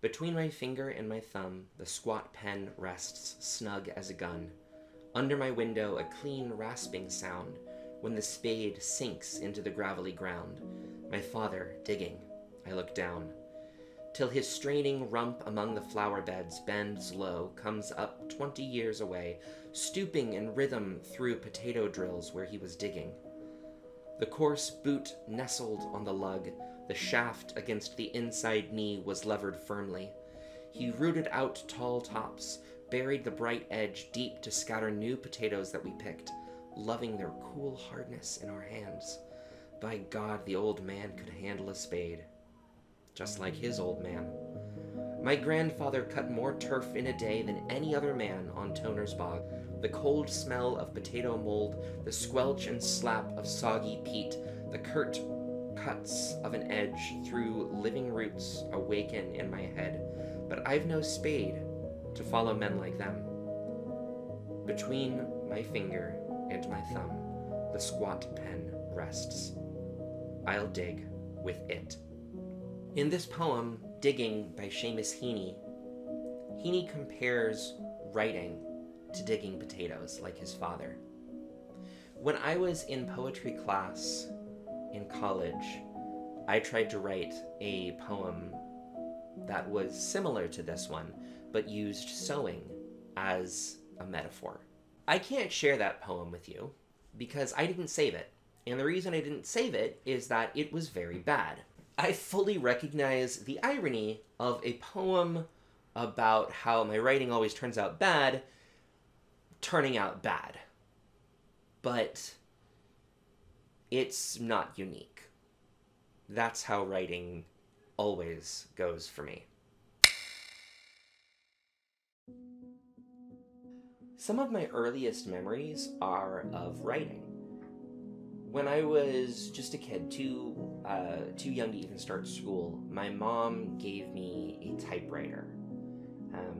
Between my finger and my thumb, the squat pen rests snug as a gun. Under my window, a clean rasping sound when the spade sinks into the gravelly ground. My father digging. I look down. Till his straining rump among the flower beds bends low, comes up 20 years away, stooping in rhythm through potato drills where he was digging. The coarse boot nestled on the lug, the shaft against the inside knee was levered firmly. He rooted out tall tops, buried the bright edge deep to scatter new potatoes that we picked, loving their cool hardness in our hands. By God, the old man could handle a spade. Just like his old man. My grandfather cut more turf in a day than any other man on Toner's bog. The cold smell of potato mold, the squelch and slap of soggy peat, the curt cuts of an edge through living roots awaken in my head. But I've no spade to follow men like them. Between my finger and my thumb, the squat pen rests. I'll dig with it. In this poem, Digging by Seamus Heaney, Heaney compares writing to digging potatoes like his father. When I was in poetry class in college, I tried to write a poem that was similar to this one, but used sewing as a metaphor. I can't share that poem with you because I didn't save it. And the reason I didn't save it is that it was very bad. I fully recognize the irony of a poem about how my writing always turns out bad, turning out bad. But it's not unique. That's how writing always goes for me. Some of my earliest memories are of writing. When I was just a kid, too young to even start school, my mom gave me a typewriter.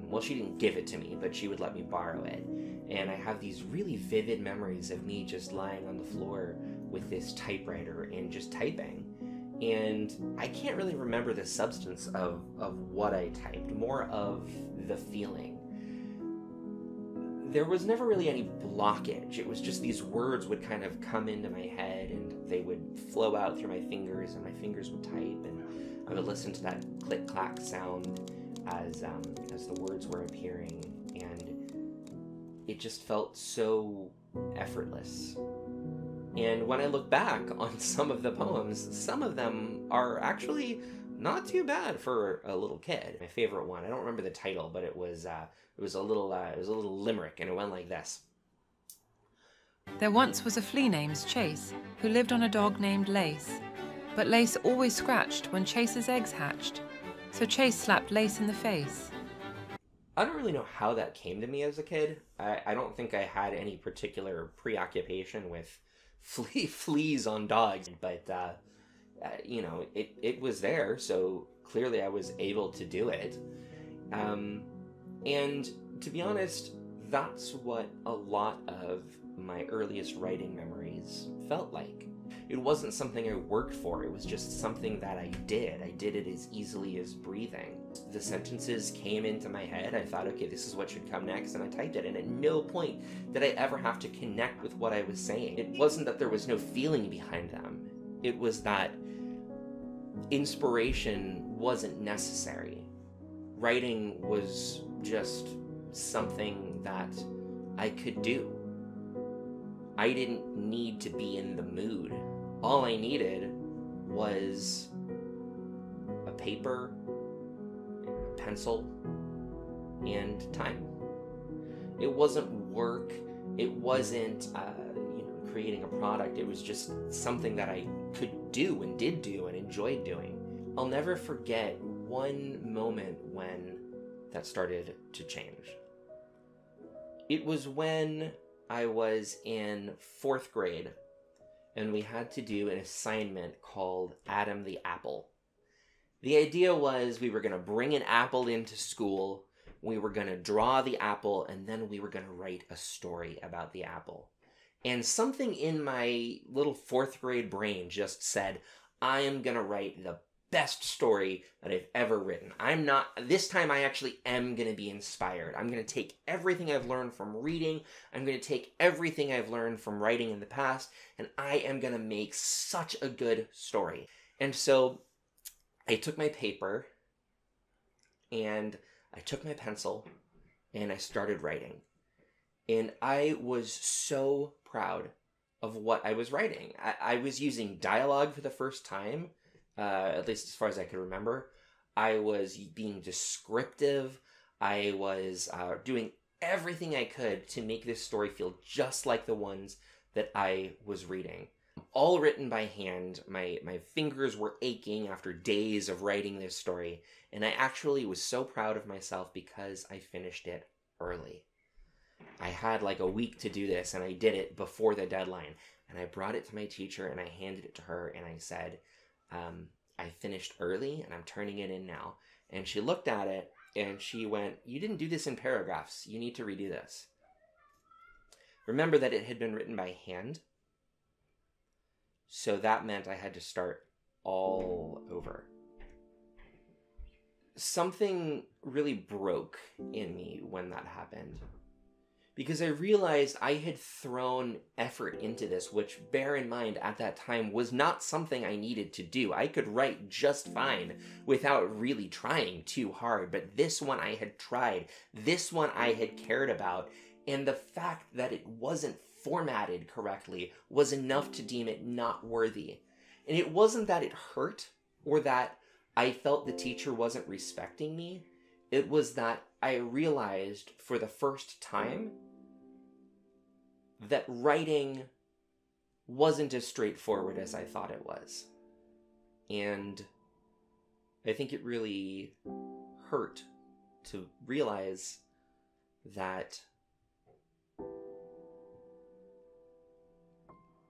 Well, she didn't give it to me, but she would let me borrow it. And I have these really vivid memories of me just lying on the floor with this typewriter and just typing. And I can't really remember the substance of what I typed, more of the feeling. There was never really any blockage. It was just these words would kind of come into my head and they would flow out through my fingers and my fingers would type and I would listen to that click-clack sound as the words were appearing, and it just felt so effortless. And when I look back on some of the poems, some of them are actually not too bad for a little kid. My favorite one, I don't remember the title, but it was a little limerick, and it went like this. There once was a flea named Chase, who lived on a dog named Lace. But Lace always scratched when Chase's eggs hatched, so Chase slapped Lace in the face. I don't really know how that came to me as a kid. I don't think I had any particular preoccupation with fleas on dogs, but it was there, so clearly I was able to do it. And to be honest, that's what a lot of my earliest writing memories felt like. It wasn't something I worked for, it was just something that I did. I did it as easily as breathing. The sentences came into my head, I thought, okay, this is what should come next, and I typed it, and at no point did I ever have to connect with what I was saying. It wasn't that there was no feeling behind them, it was that inspiration wasn't necessary. Writing was just something that I could do. I didn't need to be in the mood. All I needed was a paper, a pencil, and time. It wasn't work. It wasn't, creating a product. It was just something that I could do and did do and enjoyed doing. I'll never forget one moment when that started to change. It was when I was in 4th grade and we had to do an assignment called Adam the Apple. The idea was we were going to bring an apple into school, we were going to draw the apple, and then we were going to write a story about the apple. And something in my little 4th grade brain just said, I am going to write the best story that I've ever written. This time I actually am going to be inspired. I'm going to take everything I've learned from reading, I'm going to take everything I've learned from writing in the past, and I am going to make such a good story. And so I took my paper, and I took my pencil, and I started writing. And I was so proud of what I was writing. I was using dialogue for the first time, at least as far as I could remember. I was being descriptive. I was doing everything I could to make this story feel just like the ones that I was reading. All written by hand. My fingers were aching after days of writing this story, and I actually was so proud of myself because I finished it early. I had like a week to do this, and I did it before the deadline. And I brought it to my teacher, and I handed it to her, and I said, I finished early, and I'm turning it in now. And she looked at it, and she went, "You didn't do this in paragraphs. You need to redo this." Remember that it had been written by hand, so that meant I had to start all over. Something really broke in me when that happened, because I realized I had thrown effort into this, which, bear in mind, at that time was not something I needed to do. I could write just fine without really trying too hard, but this one I had tried. This one I had cared about, and the fact that it wasn't formatted correctly was enough to deem it not worthy. And it wasn't that it hurt, or that I felt the teacher wasn't respecting me. It was that I realized for the first time that writing wasn't as straightforward as I thought it was. And I think it really hurt to realize that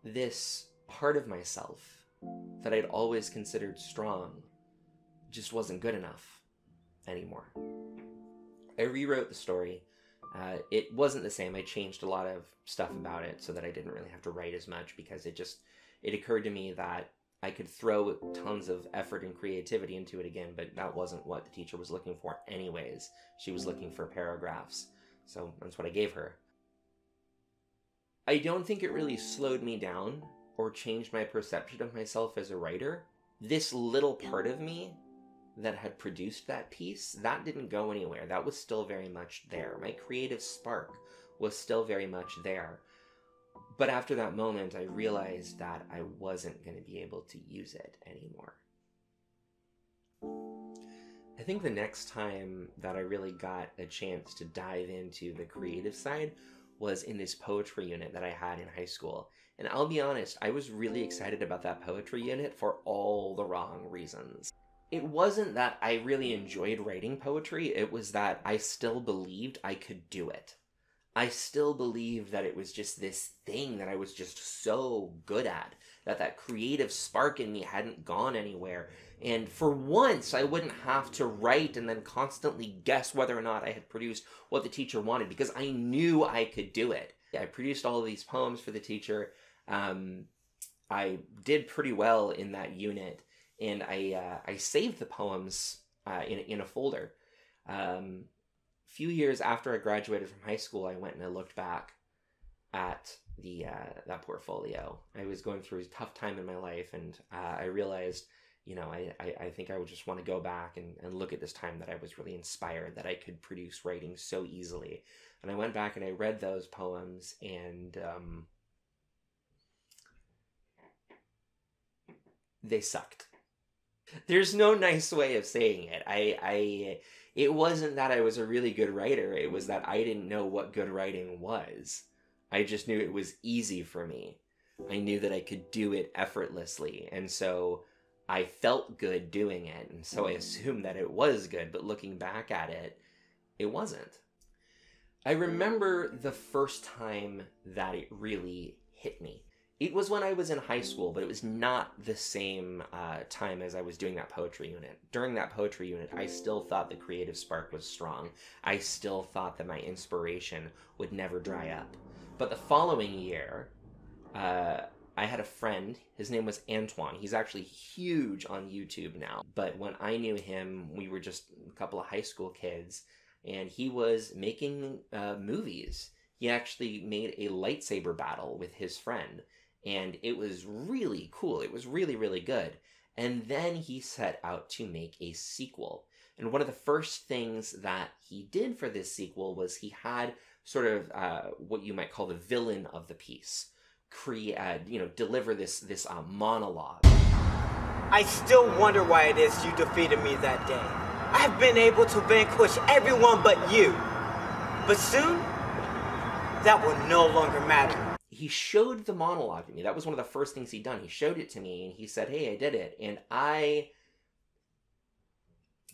this part of myself that I'd always considered strong just wasn't good enough anymore. I rewrote the story. It wasn't the same. I changed a lot of stuff about it so that I didn't really have to write as much, because it occurred to me that I could throw tons of effort and creativity into it again, but that wasn't what the teacher was looking for anyways. She was looking for paragraphs, so that's what I gave her. I don't think it really slowed me down or changed my perception of myself as a writer. This little part of me that had produced that piece, that didn't go anywhere. That was still very much there. My creative spark was still very much there. But after that moment, I realized that I wasn't going to be able to use it anymore. I think the next time that I really got a chance to dive into the creative side was in this poetry unit that I had in high school. And I'll be honest, I was really excited about that poetry unit for all the wrong reasons. It wasn't that I really enjoyed writing poetry, it was that I still believed I could do it. I still believed that it was just this thing that I was just so good at, that creative spark in me hadn't gone anywhere. And for once, I wouldn't have to write and then constantly guess whether or not I had produced what the teacher wanted, because I knew I could do it. I produced all of these poems for the teacher. I did pretty well in that unit. And I saved the poems in a folder. A few years after I graduated from high school, I went and I looked back at that portfolio. I was going through a tough time in my life, and I realized, I think I would just want to go back and look at this time that I was really inspired, that I could produce writing so easily. And I went back and I read those poems, and they sucked. There's no nice way of saying it. It wasn't that I was a really good writer. It was that I didn't know what good writing was. I just knew it was easy for me. I knew that I could do it effortlessly. And so I felt good doing it. And so I assumed that it was good. But looking back at it, it wasn't. I remember the first time that it really hit me. It was when I was in high school, but it was not the same time as I was doing that poetry unit. During that poetry unit, I still thought the creative spark was strong. I still thought that my inspiration would never dry up. But the following year, I had a friend, his name was Antoine. He's actually huge on YouTube now. But when I knew him, we were just a couple of high school kids, and he was making movies. He actually made a lightsaber battle with his friend, and it was really cool. It was really, really good. And then he set out to make a sequel. And one of the first things that he did for this sequel was he had sort of what you might call the villain of the piece deliver this monologue. I still wonder why it is you defeated me that day. I've been able to vanquish everyone but you. But soon, that will no longer matter. He showed the monologue to me. That was one of the first things he'd done. He showed it to me, and he said, hey, I did it. And I,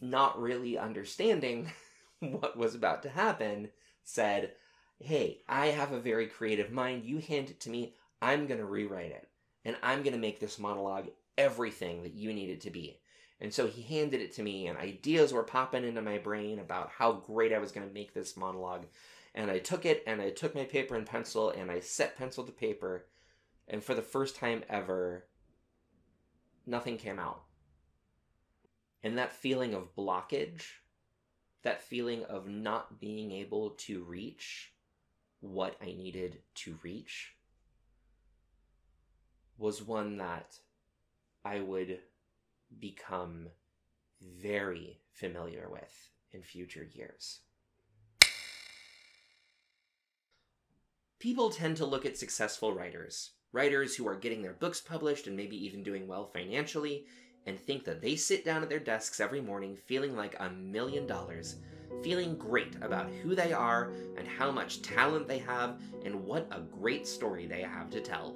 not really understanding what was about to happen, said, hey, I have a very creative mind. You hand it to me. I'm going to rewrite it. And I'm going to make this monologue everything that you need it to be. And so he handed it to me, and ideas were popping into my brain about how great I was going to make this monologue. And I took it, and I took my paper and pencil, and I set pencil to paper. And for the first time ever, nothing came out. And that feeling of blockage, that feeling of not being able to reach what I needed to reach, was one that I would become very familiar with in future years. People tend to look at successful writers who are getting their books published and maybe even doing well financially, and think that they sit down at their desks every morning feeling like $1 million, feeling great about who they are and how much talent they have and what a great story they have to tell.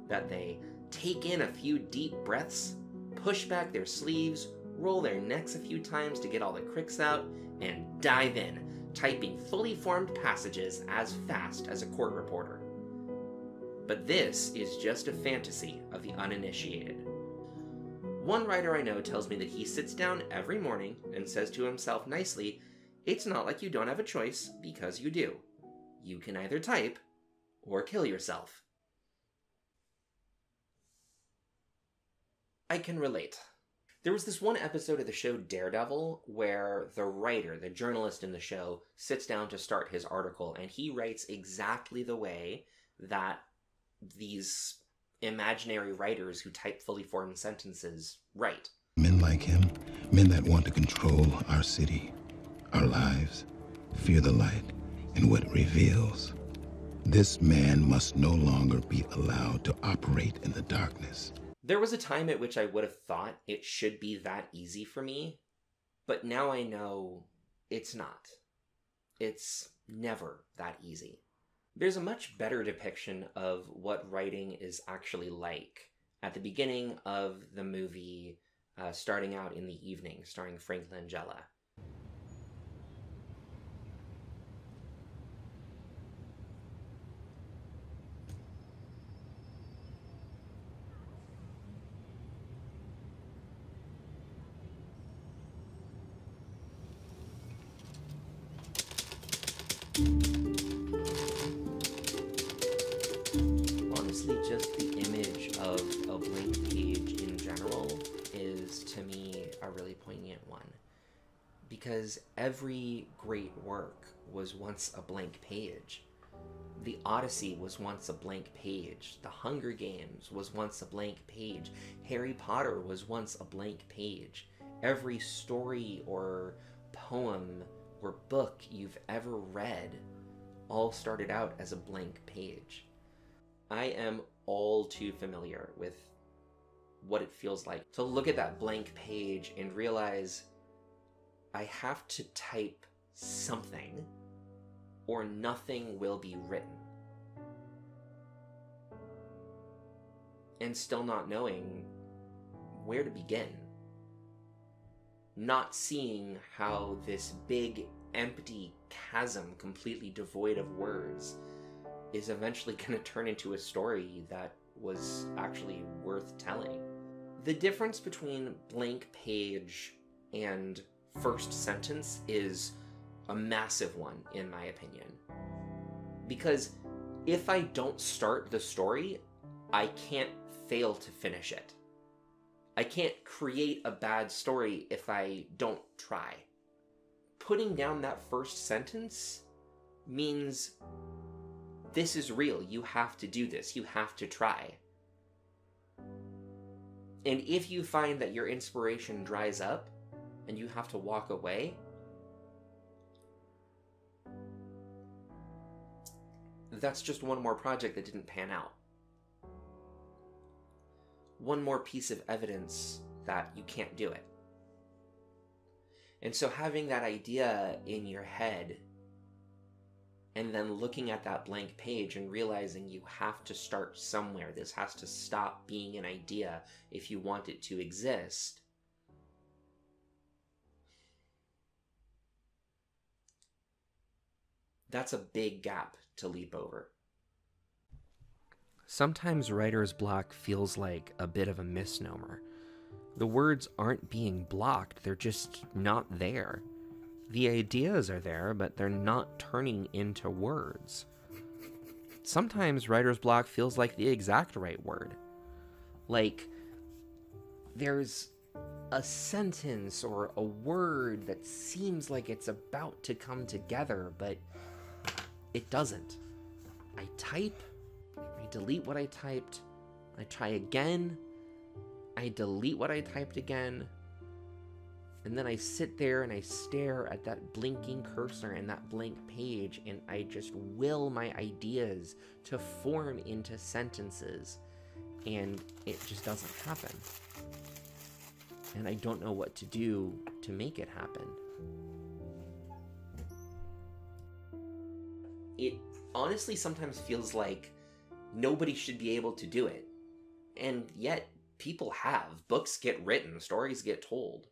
That they take in a few deep breaths, push back their sleeves, roll their necks a few times to get all the cricks out, and dive in, typing fully formed passages as fast as a court reporter. But this is just a fantasy of the uninitiated. One writer I know tells me that he sits down every morning and says to himself nicely, it's not like you don't have a choice, because you do. You can either type or kill yourself. I can relate. There was this one episode of the show Daredevil where the writer, the journalist in the show, sits down to start his article, and he writes exactly the way that these imaginary writers who type fully formed sentences write. Men like him, men that want to control our city, our lives, fear the light and what it reveals. This man must no longer be allowed to operate in the darkness. There was a time at which I would have thought it should be that easy for me, but now I know it's not. It's never that easy. There's a much better depiction of what writing is actually like at the beginning of the movie Starting Out in the Evening, starring Frank Langella. Honestly, just the image of a blank page in general is, to me, a really poignant one. Because every great work was once a blank page. The Odyssey was once a blank page. The Hunger Games was once a blank page. Harry Potter was once a blank page. Every story or poem or book you've ever read all started out as a blank page. I am all too familiar with what it feels like to look at that blank page and realize I have to type something or nothing will be written. And still not knowing where to begin. Not seeing how this big, empty chasm, completely devoid of words, is eventually going to turn into a story that was actually worth telling. The difference between blank page and first sentence is a massive one, in my opinion. Because if I don't start the story, I can't fail to finish it. I can't create a bad story if I don't try. Putting down that first sentence means this is real. You have to do this. You have to try. And if you find that your inspiration dries up and you have to walk away, that's just one more project that didn't pan out. One more piece of evidence that you can't do it. And so having that idea in your head and then looking at that blank page and realizing you have to start somewhere, this has to stop being an idea if you want it to exist, that's a big gap to leap over. Sometimes writer's block feels like a bit of a misnomer. The words aren't being blocked, they're just not there. The ideas are there, but they're not turning into words. Sometimes writer's block feels like the exact right word. Like, there's a sentence or a word that seems like it's about to come together, but it doesn't. I type, I delete what I typed, I try again, I delete what I typed again, and then I sit there and I stare at that blinking cursor and that blank page, and I just will my ideas to form into sentences, and it just doesn't happen. And I don't know what to do to make it happen. It honestly sometimes feels like nobody should be able to do it. And yet, people have. Books get written, stories get told.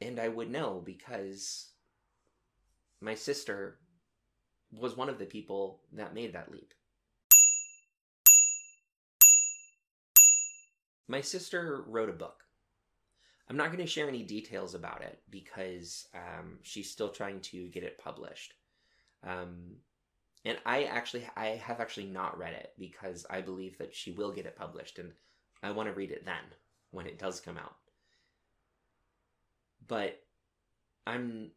And I would know because my sister was one of the people that made that leap. My sister wrote a book. I'm not going to share any details about it because she's still trying to get it published. And I have actually not read it because I believe that she will get it published, and I want to read it then, when it does come out. But I'm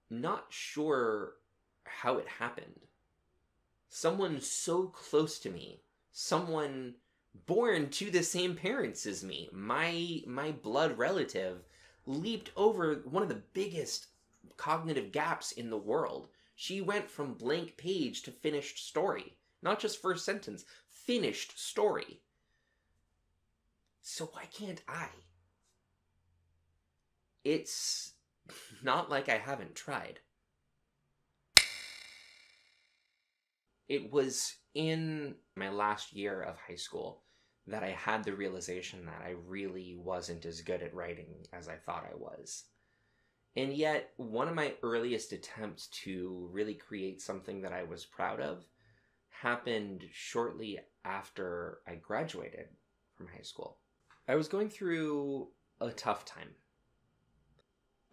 not sure how it happened. Someone so close to me, someone born to the same parents as me, my blood relative, leaped over one of the biggest cognitive gaps in the world. She went from blank page to finished story. Not just first sentence, finished story. So why can't I? It's not like I haven't tried. It was in my last year of high school that I had the realization that I really wasn't as good at writing as I thought I was. And yet, one of my earliest attempts to really create something that I was proud of happened shortly after I graduated from high school. I was going through a tough time.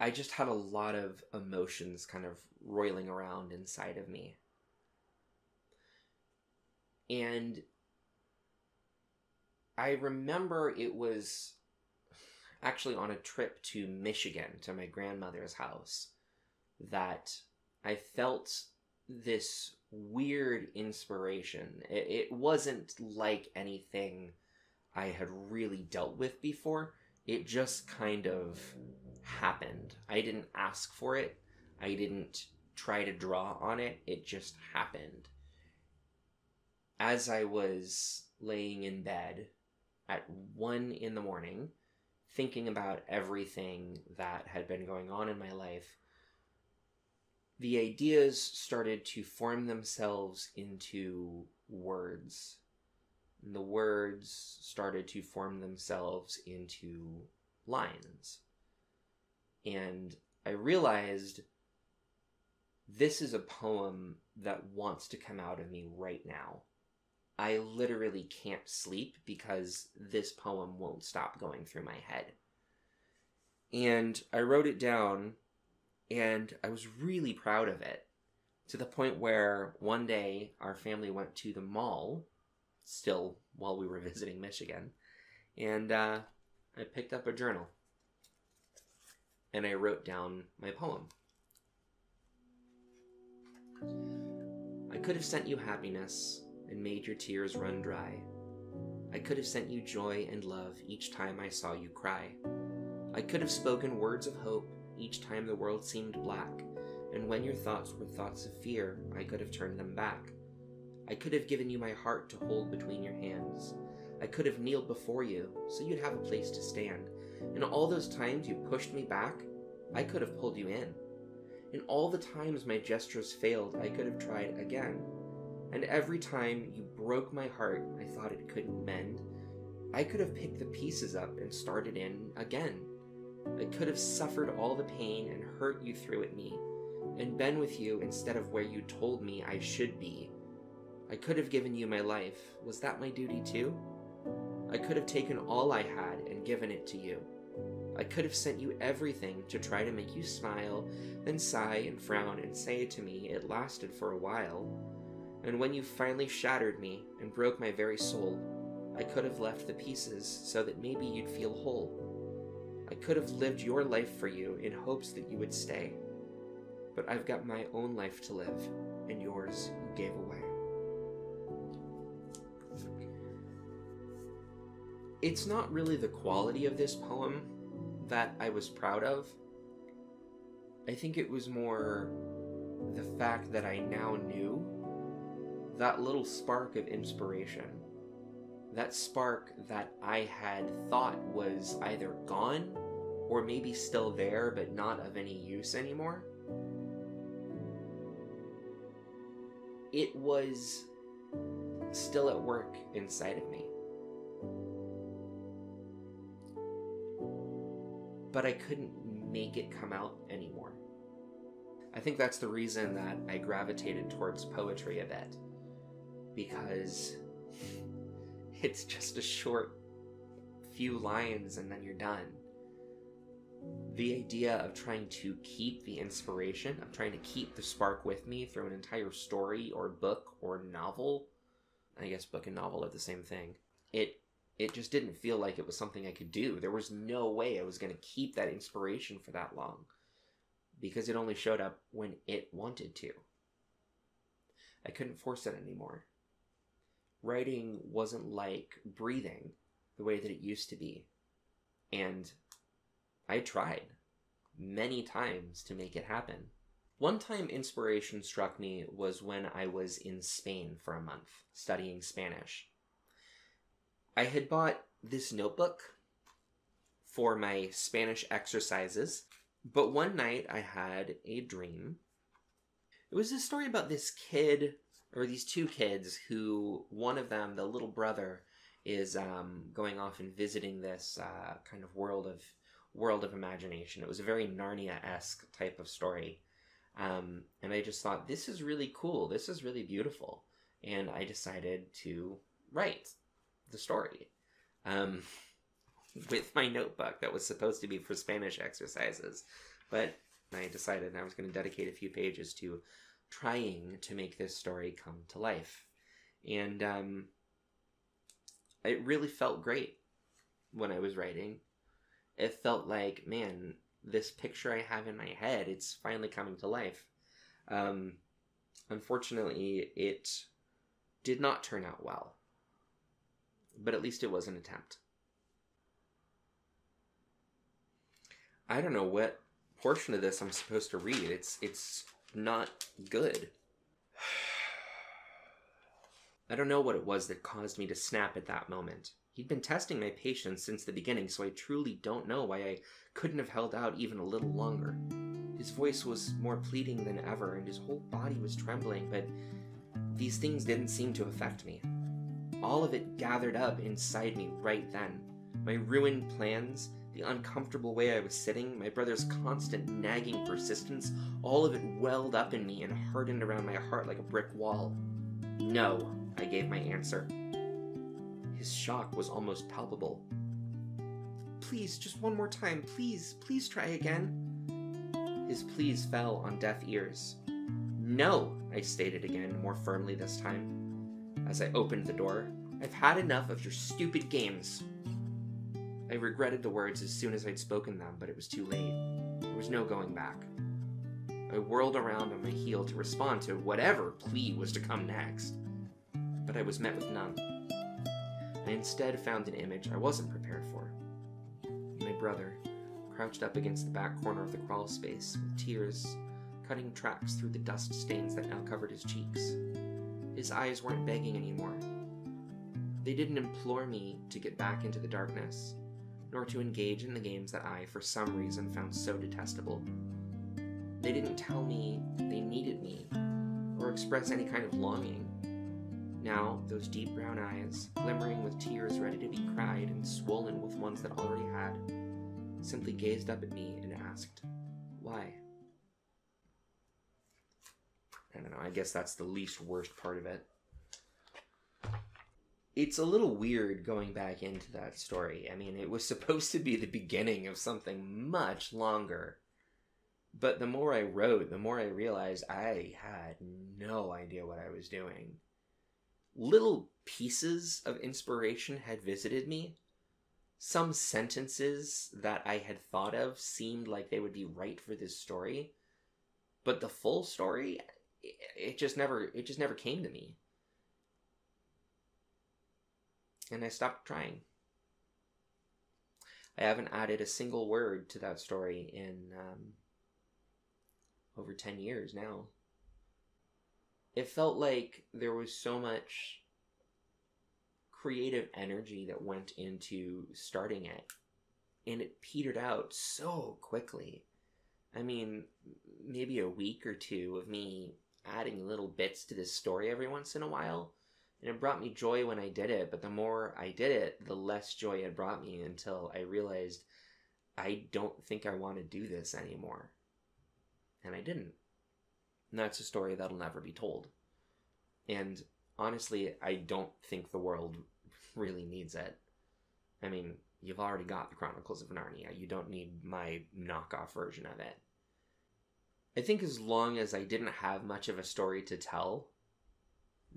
I just had a lot of emotions kind of roiling around inside of me. And I remember it was actually on a trip to Michigan, to my grandmother's house, that I felt this weird inspiration. It wasn't like anything I had really dealt with before. It just kind of happened. I didn't ask for it. I didn't try to draw on it. It just happened. As I was laying in bed at 1 a.m, thinking about everything that had been going on in my life, the ideas started to form themselves into words. And the words started to form themselves into lines. And I realized this is a poem that wants to come out of me right now. I literally can't sleep because this poem won't stop going through my head. And I wrote it down, and I was really proud of it, to the point where one day our family went to the mall still while we were visiting Michigan. And I picked up a journal. And I wrote down my poem. I could have sent you happiness and made your tears run dry. I could have sent you joy and love each time I saw you cry. I could have spoken words of hope each time the world seemed black, and when your thoughts were thoughts of fear, I could have turned them back. I could have given you my heart to hold between your hands. I could have kneeled before you, so you'd have a place to stand. And all those times you pushed me back, I could have pulled you in. And all the times my gestures failed, I could have tried again. And every time you broke my heart, I thought it couldn't mend, I could have picked the pieces up and started in again. I could have suffered all the pain and hurt you through at me, and been with you instead of where you told me I should be. I could have given you my life. Was that my duty too? I could have taken all I had and given it to you. I could have sent you everything to try to make you smile, then sigh and frown and say to me it lasted for a while. And when you finally shattered me and broke my very soul, I could have left the pieces so that maybe you'd feel whole. I could have lived your life for you in hopes that you would stay. But I've got my own life to live, and yours you gave away. It's not really the quality of this poem that I was proud of. I think it was more the fact that I now knew that little spark of inspiration. That spark that I had thought was either gone or maybe still there but not of any use anymore. It was still at work inside of me. But I couldn't make it come out anymore. I think that's the reason that I gravitated towards poetry a bit. Because it's just a short few lines and then you're done. The idea of trying to keep the inspiration, of trying to keep the spark with me through an entire story or book or novel, I guess book and novel are the same thing, it just didn't feel like it was something I could do. There was no way I was going to keep that inspiration for that long, because it only showed up when it wanted to. I couldn't force it anymore. Writing wasn't like breathing the way that it used to be. And I tried many times to make it happen. One time inspiration struck me was when I was in Spain for a month studying Spanish. I had bought this notebook for my Spanish exercises, but one night I had a dream. It was a story about this kid, or these two kids, who one of them, the little brother, is going off and visiting this kind of world of imagination. It was a very Narnia-esque type of story. And I just thought, this is really cool. This is really beautiful. And I decided to write the story with my notebook that was supposed to be for Spanish exercises. But I decided I was going to dedicate a few pages to trying to make this story come to life. And it really felt great when I was writing. It felt like, man, this picture I have in my head, it's finally coming to life. Unfortunately, it did not turn out well. But at least it was an attempt. I don't know what portion of this I'm supposed to read. It's not good. I don't know what it was that caused me to snap at that moment. He'd been testing my patience since the beginning, so I truly don't know why I couldn't have held out even a little longer. His voice was more pleading than ever, and his whole body was trembling, but these things didn't seem to affect me. All of it gathered up inside me right then. My ruined plans, the uncomfortable way I was sitting, my brother's constant nagging persistence, all of it welled up in me and hardened around my heart like a brick wall. No, I gave my answer. His shock was almost palpable. Please, just one more time, please, please try again. His pleas fell on deaf ears. No, I stated again, more firmly this time. As I opened the door, I've had enough of your stupid games. I regretted the words as soon as I'd spoken them, but it was too late. There was no going back. I whirled around on my heel to respond to whatever plea was to come next, but I was met with none. I instead found an image I wasn't prepared for. My brother, crouched up against the back corner of the crawl space, with tears cutting tracks through the dust stains that now covered his cheeks. His eyes weren't begging anymore. They didn't implore me to get back into the darkness, nor to engage in the games that I, for some reason, found so detestable. They didn't tell me they needed me, or express any kind of longing. Now, those deep brown eyes, glimmering with tears ready to be cried and swollen with ones that already had, simply gazed up at me and asked, why? I don't know, I guess that's the least worst part of it. It's a little weird going back into that story. I mean, it was supposed to be the beginning of something much longer. But the more I wrote, the more I realized I had no idea what I was doing. Little pieces of inspiration had visited me. Some sentences that I had thought of seemed like they would be right for this story. But the full story, it just never came to me. And I stopped trying. I haven't added a single word to that story in over 10 years now. It felt like there was so much creative energy that went into starting it, and it petered out so quickly. I mean, maybe a week or two of me adding little bits to this story every once in a while, and it brought me joy when I did it, but the more I did it, the less joy it brought me until I realized I don't think I want to do this anymore. And I didn't. And that's a story that'll never be told. And honestly, I don't think the world really needs it. I mean, you've already got the Chronicles of Narnia. You don't need my knockoff version of it. I think as long as I didn't have much of a story to tell,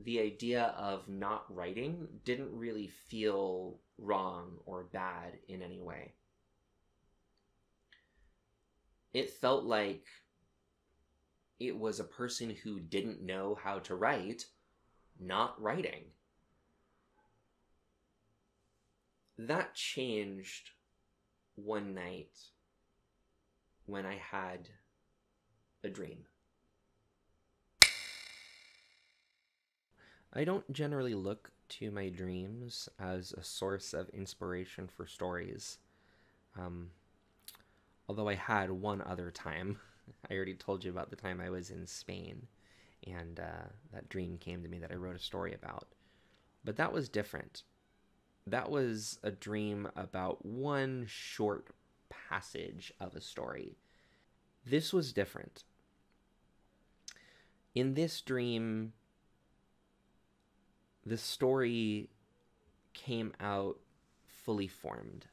the idea of not writing didn't really feel wrong or bad in any way. It felt like it was a person who didn't know how to write, not writing. That changed one night when I had a dream. I don't generally look to my dreams as a source of inspiration for stories. Although I had one other time. I already told you about the time I was in Spain, and that dream came to me that I wrote a story about. But that was different. That was a dream about one short passage of a story. This was different. In this dream, the story came out fully formed.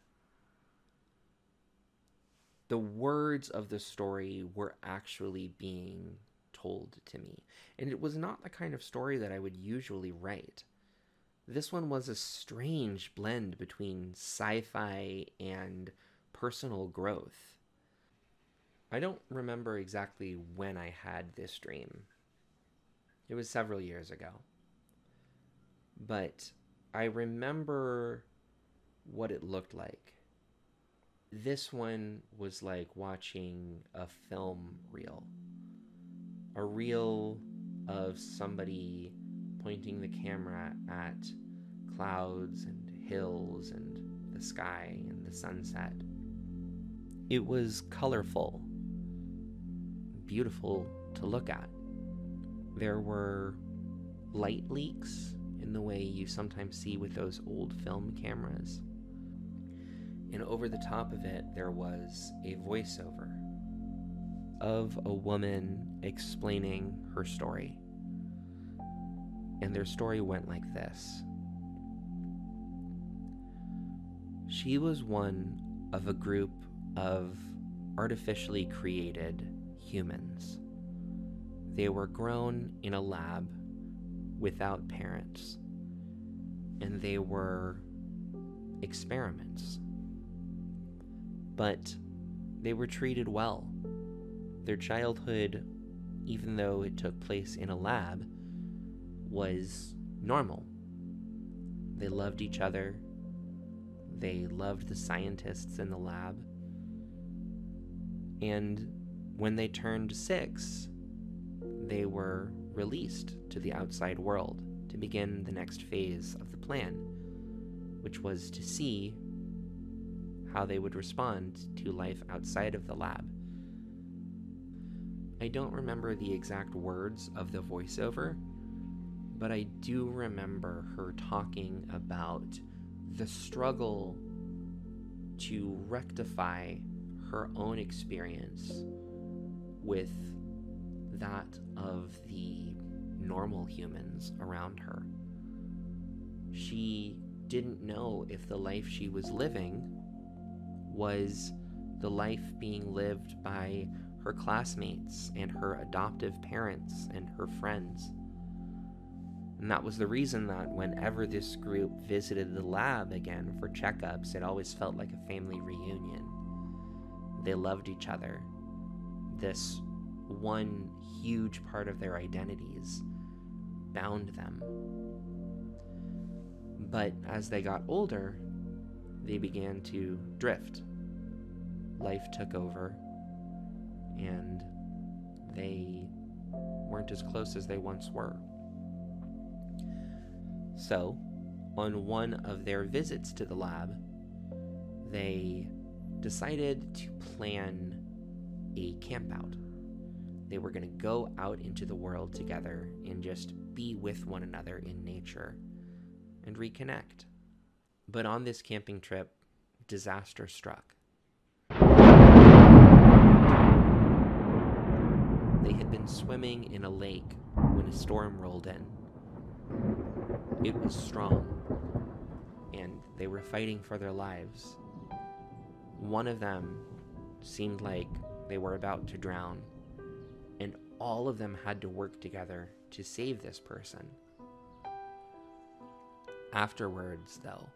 The words of the story were actually being told to me. And it was not the kind of story that I would usually write. This one was a strange blend between sci-fi and personal growth. I don't remember exactly when I had this dream. It was several years ago. But I remember what it looked like. This one was like watching a film reel. A reel of somebody pointing the camera at clouds and hills and the sky and the sunset. It was colorful, beautiful to look at. There were light leaks in the way you sometimes see with those old film cameras. And over the top of it, there was a voiceover of a woman explaining her story. And their story went like this. She was one of a group of artificially created humans. They were grown in a lab without parents. and they were experiments. But they were treated well. Their childhood, even though it took place in a lab, was normal. They loved each other. They loved the scientists in the lab. And when they turned 6, they were released to the outside world to begin the next phase of the plan, which was to see how they would respond to life outside of the lab. I don't remember the exact words of the voiceover, but I do remember her talking about the struggle to rectify her own experience with that of the normal humans around her. She didn't know if the life she was living was the life being lived by her classmates and her adoptive parents and her friends. And that was the reason that whenever this group visited the lab again for checkups, it always felt like a family reunion. They loved each other. This one huge part of their identities bound them. But as they got older, they began to drift. Life took over, and they weren't as close as they once were. So, on one of their visits to the lab, they decided to plan a campout. They were going to go out into the world together and just be with one another in nature and reconnect. But on this camping trip, disaster struck. They had been swimming in a lake when a storm rolled in. It was strong, and they were fighting for their lives. One of them seemed like they were about to drown, and all of them had to work together to save this person. Afterwards, though,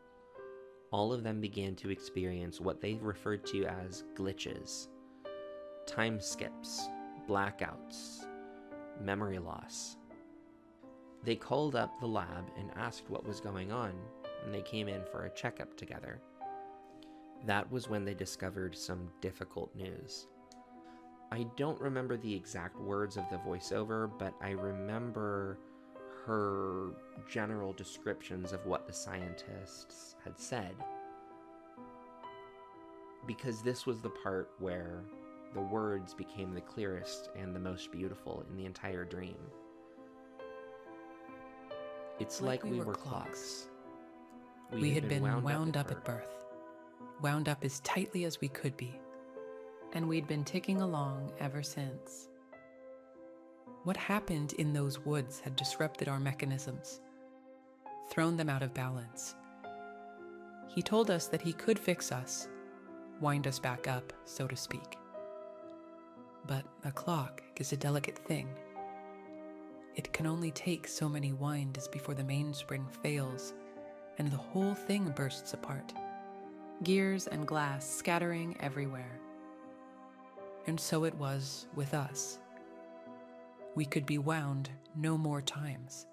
all of them began to experience what they referred to as glitches, time skips, blackouts, memory loss. They called up the lab and asked what was going on, and they came in for a checkup together. That was when they discovered some difficult news. I don't remember the exact words of the voiceover, but I remember her general descriptions of what the scientists had said. Because this was the part where the words became the clearest and the most beautiful in the entire dream. It's like we were clocks. We had been wound up at birth, wound up as tightly as we could be, and we'd been ticking along ever since. What happened in those woods had disrupted our mechanisms, thrown them out of balance. He told us that he could fix us, wind us back up, so to speak. But a clock is a delicate thing. It can only take so many winds before the mainspring fails, and the whole thing bursts apart, gears and glass scattering everywhere. And so it was with us. We could be wound no more times.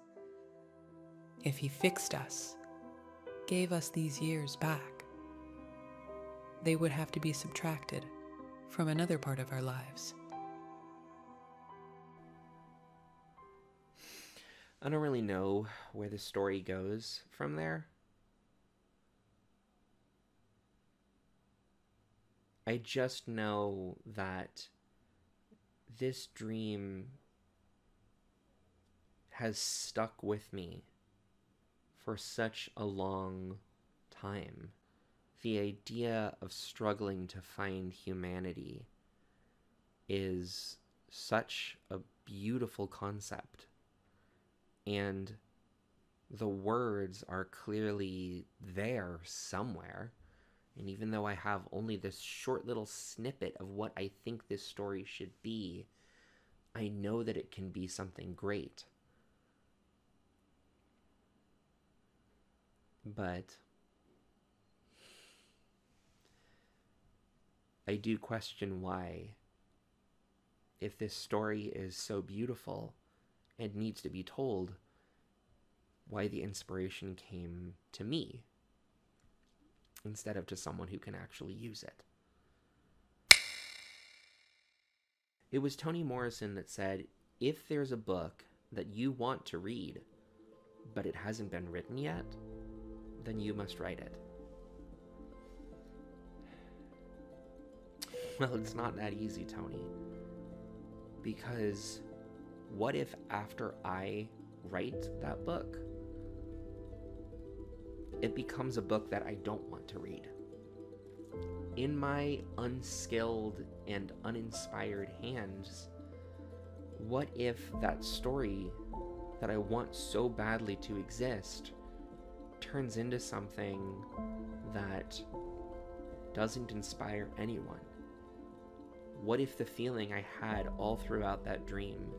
If he fixed us, gave us these years back, they would have to be subtracted from another part of our lives. I don't really know where the story goes from there. I just know that this dream has stuck with me for such a long time. The idea of struggling to find humanity is such a beautiful concept. And the words are clearly there somewhere. And even though I have only this short little snippet of what I think this story should be, I know that it can be something great. But I do question why, if this story is so beautiful and needs to be told, why the inspiration came to me instead of to someone who can actually use it. It was Toni Morrison that said, if there's a book that you want to read, but it hasn't been written yet, then you must write it. Well, it's not that easy, Toni. Because what if after I write that book, it becomes a book that I don't want to read? In my unskilled and uninspired hands, what if that story that I want so badly to exist turns into something that doesn't inspire anyone? What if the feeling I had all throughout that dream,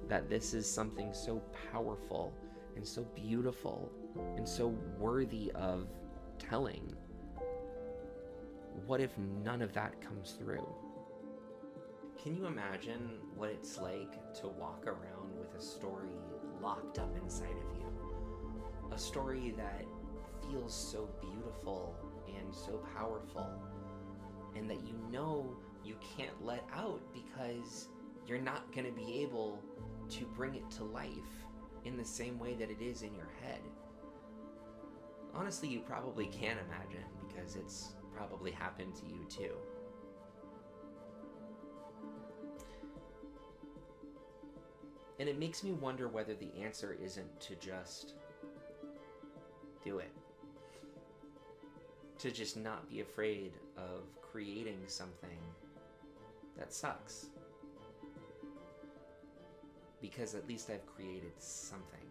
that this is something so powerful and so beautiful and so worthy of telling, what if none of that comes through? Can you imagine what it's like to walk around with a story locked up inside of you? A story that feels so beautiful and so powerful, and that you know you can't let out because you're not going to be able to bring it to life in the same way that it is in your head. Honestly, you probably can imagine, because it's probably happened to you too. And it makes me wonder whether the answer isn't to just do it. To just not be afraid of creating something that sucks. Because at least I've created something.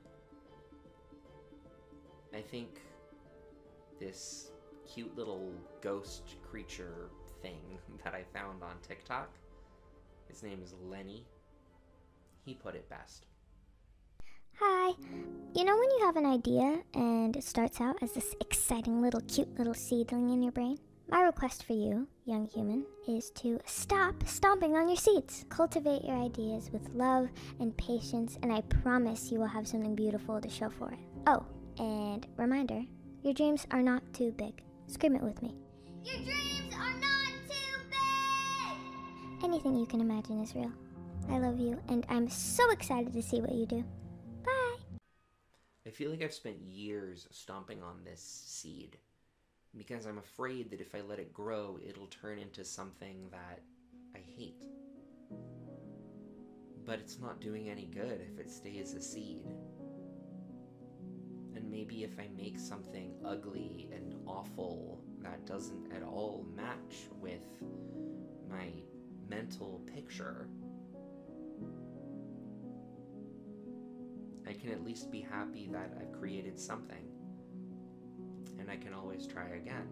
I think this cute little ghost creature thing that I found on TikTok, his name is Lenny, he put it best. Hi. You know when you have an idea and it starts out as this exciting little cute little seedling in your brain? My request for you, young human, is to stop stomping on your seeds. Cultivate your ideas with love and patience, and I promise you will have something beautiful to show for it. Oh, and reminder, your dreams are not too big. Scream it with me. Your dreams are not too big! Anything you can imagine is real. I love you, and I'm so excited to see what you do. Bye! I feel like I've spent years stomping on this seed, because I'm afraid that if I let it grow, it'll turn into something that I hate. But it's not doing any good if it stays a seed. And maybe if I make something ugly and awful that doesn't at all match with my mental picture, I can at least be happy that I've created something. And I can always try again.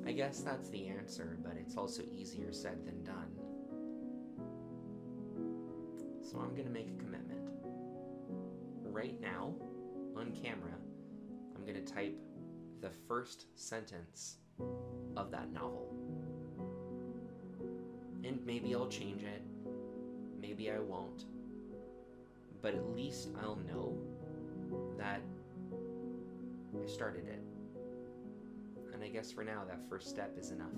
I guess that's the answer, but it's also easier said than done. So I'm gonna make a commitment. Right now, on camera, I'm gonna type the first sentence of that novel. And maybe I'll change it, maybe I won't. But at least I'll know that I started it. And I guess for now, that first step is enough.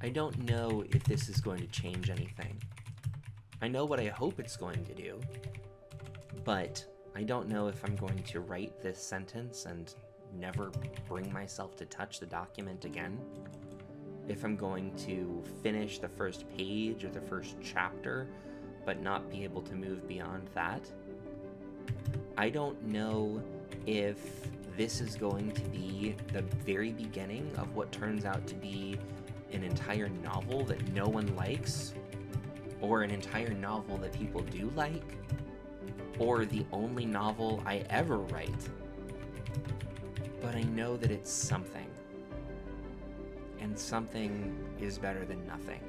I don't know if this is going to change anything. I know what I hope it's going to do, but I don't know if I'm going to write this sentence and never bring myself to touch the document again. If I'm going to finish the first page or the first chapter, but not be able to move beyond that. I don't know if this is going to be the very beginning of what turns out to be an entire novel that no one likes, or an entire novel that people do like, or the only novel I ever write. But I know that it's something, and something is better than nothing.